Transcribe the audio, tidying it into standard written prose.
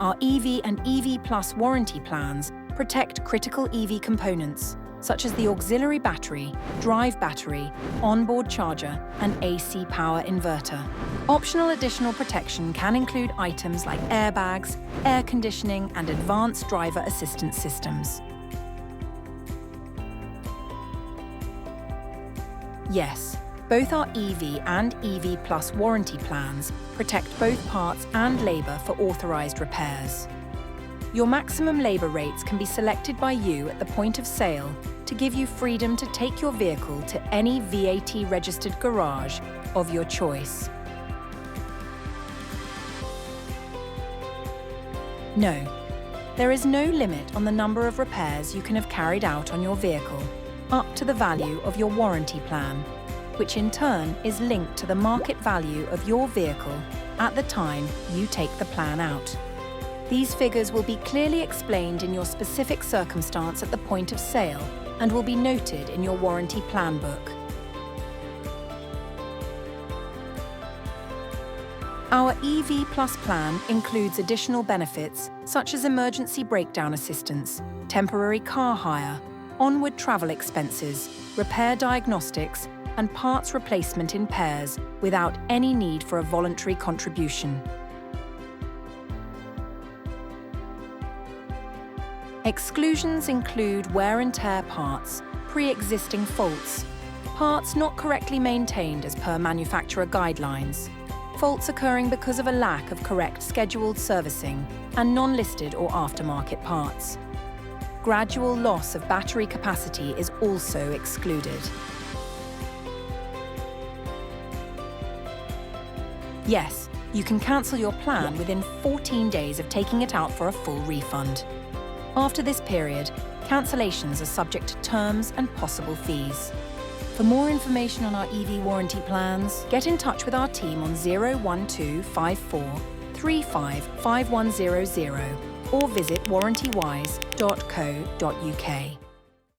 Our EV and EV Plus warranty plans protect critical EV components, such as the auxiliary battery, drive battery, onboard charger, and AC power inverter. Optional additional protection can include items like airbags, air conditioning, and advanced driver assistance systems. Yes, both our EV and EV Plus warranty plans protect both parts and labour for authorised repairs. Your maximum labour rates can be selected by you at the point of sale to give you freedom to take your vehicle to any VAT-registered garage of your choice. No, there is no limit on the number of repairs you can have carried out on your vehicle, up to the value of your warranty plan, which in turn is linked to the market value of your vehicle at the time you take the plan out. These figures will be clearly explained in your specific circumstance at the point of sale and will be noted in your warranty plan book. Our EV Plus plan includes additional benefits such as emergency breakdown assistance, temporary car hire, onward travel expenses, repair diagnostics, and parts replacement in pairs without any need for a voluntary contribution. Exclusions include wear and tear parts, pre-existing faults, parts not correctly maintained as per manufacturer guidelines, faults occurring because of a lack of correct scheduled servicing, and non-listed or aftermarket parts. Gradual loss of battery capacity is also excluded. Yes, you can cancel your plan within 14 days of taking it out for a full refund. After this period, cancellations are subject to terms and possible fees. For more information on our EV warranty plans, get in touch with our team on 01254 35 5100 or visit warrantywise.co.uk.